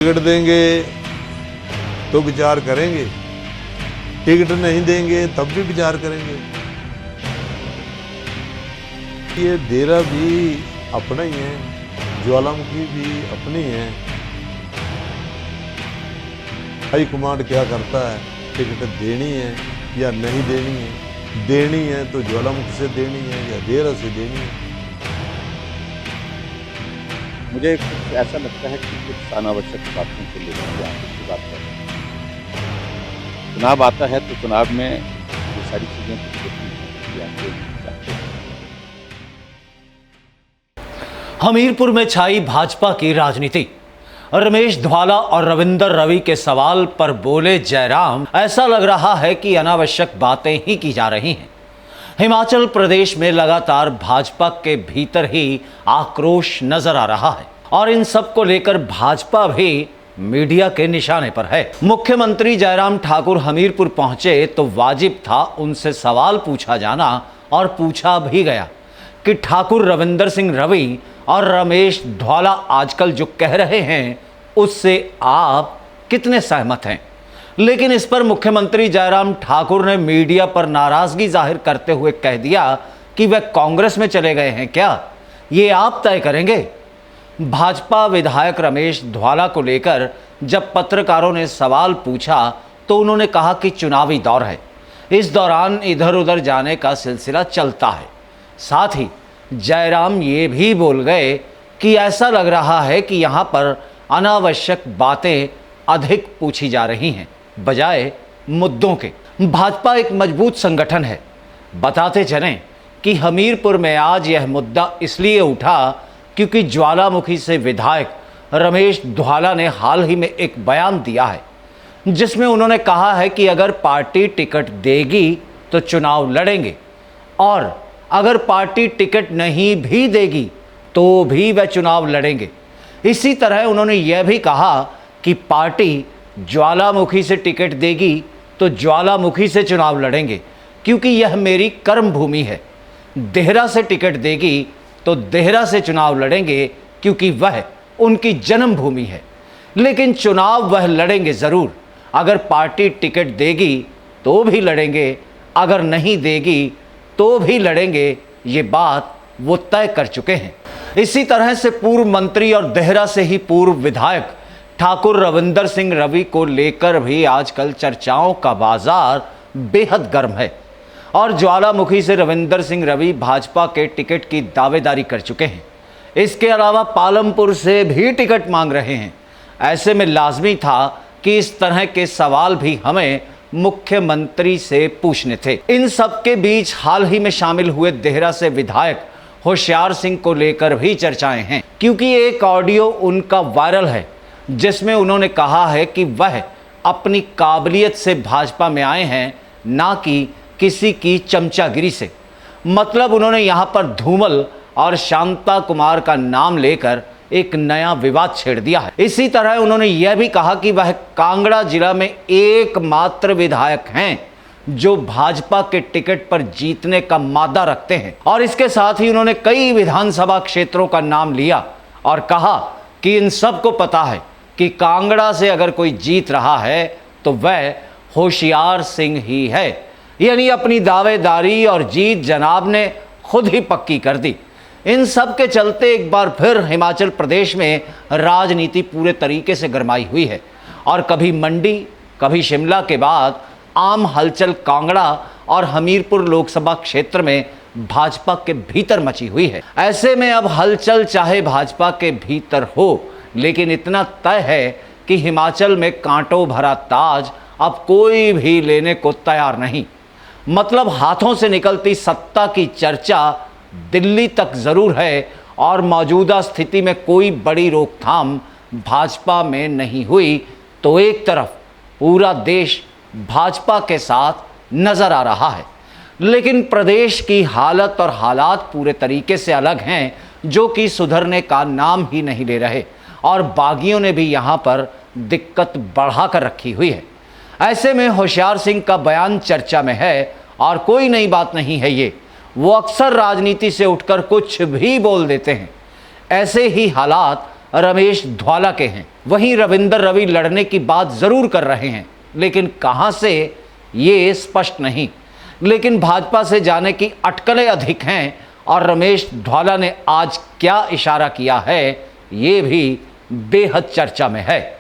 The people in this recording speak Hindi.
टिकट देंगे तो विचार करेंगे, टिकट नहीं देंगे तब भी विचार करेंगे। ये डेरा भी अपना ही है, ज्वालामुखी भी अपनी है। हाई कमांड क्या करता है, टिकट देनी है या नहीं देनी है। देनी है तो ज्वालामुखी से देनी है या डेरा से देनी है। मुझे कुछ ऐसा लगता है कि कुछ अनावश्यक बातों को लेकर आप की बात कर रहे हैं। चुनाव आता है तो चुनाव में ये सारी चीज़ें कुछ होती हैं कि आप चाहते हैं। हमीरपुर में छाई भाजपा की राजनीति। रमेश धवाला और रविंदर रवि के सवाल पर बोले जयराम, ऐसा लग रहा है कि अनावश्यक बातें ही की जा रही हैं। हिमाचल प्रदेश में लगातार भाजपा के भीतर ही आक्रोश नजर आ रहा है और इन सब को लेकर भाजपा भी मीडिया के निशाने पर है। मुख्यमंत्री जयराम ठाकुर हमीरपुर पहुंचे तो वाजिब था उनसे सवाल पूछा जाना और पूछा भी गया कि ठाकुर रविंदर सिंह रवि और रमेश धवाला आजकल जो कह रहे हैं उससे आप कितने सहमत हैं। लेकिन इस पर मुख्यमंत्री जयराम ठाकुर ने मीडिया पर नाराजगी जाहिर करते हुए कह दिया कि वह कांग्रेस में चले गए हैं क्या, ये आप तय करेंगे। भाजपा विधायक रमेश धवाला को लेकर जब पत्रकारों ने सवाल पूछा तो उन्होंने कहा कि चुनावी दौर है, इस दौरान इधर उधर जाने का सिलसिला चलता है। साथ ही जयराम ये भी बोल गए कि ऐसा लग रहा है कि यहाँ पर अनावश्यक बातें अधिक पूछी जा रही हैं बजाय मुद्दों के। भाजपा एक मजबूत संगठन है। बताते चलें कि हमीरपुर में आज यह मुद्दा इसलिए उठा क्योंकि ज्वालामुखी से विधायक रमेश धवाला ने हाल ही में एक बयान दिया है जिसमें उन्होंने कहा है कि अगर पार्टी टिकट देगी तो चुनाव लड़ेंगे और अगर पार्टी टिकट नहीं भी देगी तो भी वह चुनाव लड़ेंगे। इसी तरह उन्होंने यह भी कहा कि पार्टी ज्वालामुखी से टिकट देगी तो ज्वालामुखी से चुनाव लड़ेंगे क्योंकि यह मेरी कर्म भूमि है। देहरा से टिकट देगी तो देहरा से चुनाव लड़ेंगे क्योंकि वह उनकी जन्मभूमि है। लेकिन चुनाव वह लड़ेंगे ज़रूर। अगर पार्टी टिकट देगी तो भी लड़ेंगे, अगर नहीं देगी तो भी लड़ेंगे, ये बात वो तय कर चुके हैं। इसी तरह से पूर्व मंत्री और देहरा से ही पूर्व विधायक ठाकुर रविंदर सिंह रवि को लेकर भी आजकल चर्चाओं का बाजार बेहद गर्म है और ज्वालामुखी से रविंदर सिंह रवि भाजपा के टिकट की दावेदारी कर चुके हैं। इसके अलावा पालमपुर से भी टिकट मांग रहे हैं। ऐसे में लाजमी था कि इस तरह के सवाल भी हमें मुख्यमंत्री से पूछने थे। इन सब के बीच हाल ही में शामिल हुए देहरा से विधायक होशियार सिंह को लेकर भी चर्चाएं हैं क्योंकि एक ऑडियो उनका वायरल है जिसमें उन्होंने कहा है कि वह अपनी काबिलियत से भाजपा में आए हैं, ना कि किसी की चमचागिरी से। मतलब उन्होंने यहाँ पर धूमल और शांता कुमार का नाम लेकर एक नया विवाद छेड़ दिया है। इसी तरह उन्होंने यह भी कहा कि वह कांगड़ा जिला में एकमात्र विधायक हैं जो भाजपा के टिकट पर जीतने का मादा रखते हैं और इसके साथ ही उन्होंने कई विधानसभा क्षेत्रों का नाम लिया और कहा कि इन सबको पता है कि कांगड़ा से अगर कोई जीत रहा है तो वह होशियार सिंह ही है। यानी अपनी दावेदारी और जीत जनाब ने खुद ही पक्की कर दी। इन सब के चलते एक बार फिर हिमाचल प्रदेश में राजनीति पूरे तरीके से गरमाई हुई है और कभी मंडी कभी शिमला के बाद आम हलचल कांगड़ा और हमीरपुर लोकसभा क्षेत्र में भाजपा के भीतर मची हुई है। ऐसे में अब हलचल चाहे भाजपा के भीतर हो, लेकिन इतना तय है कि हिमाचल में कांटों भरा ताज अब कोई भी लेने को तैयार नहीं। मतलब हाथों से निकलती सत्ता की चर्चा दिल्ली तक जरूर है और मौजूदा स्थिति में कोई बड़ी रोकथाम भाजपा में नहीं हुई तो एक तरफ पूरा देश भाजपा के साथ नजर आ रहा है। लेकिन प्रदेश की हालत और हालात पूरे तरीके से अलग हैं जो कि सुधरने का नाम ही नहीं ले रहे और बागियों ने भी यहाँ पर दिक्कत बढ़ा कर रखी हुई है। ऐसे में होशियार सिंह का बयान चर्चा में है और कोई नई बात नहीं है ये। वो अक्सर राजनीति से उठकर कुछ भी बोल देते हैं। ऐसे ही हालात रमेश धवाला के हैं। वहीं रविंदर रवि लड़ने की बात जरूर कर रहे हैं, लेकिन कहां से ये स्पष्ट नहीं। लेकिन भाजपा से जाने की अटकलें अधिक हैं और रमेश धवाला ने आज क्या इशारा किया है, ये भी बेहद चर्चा में है।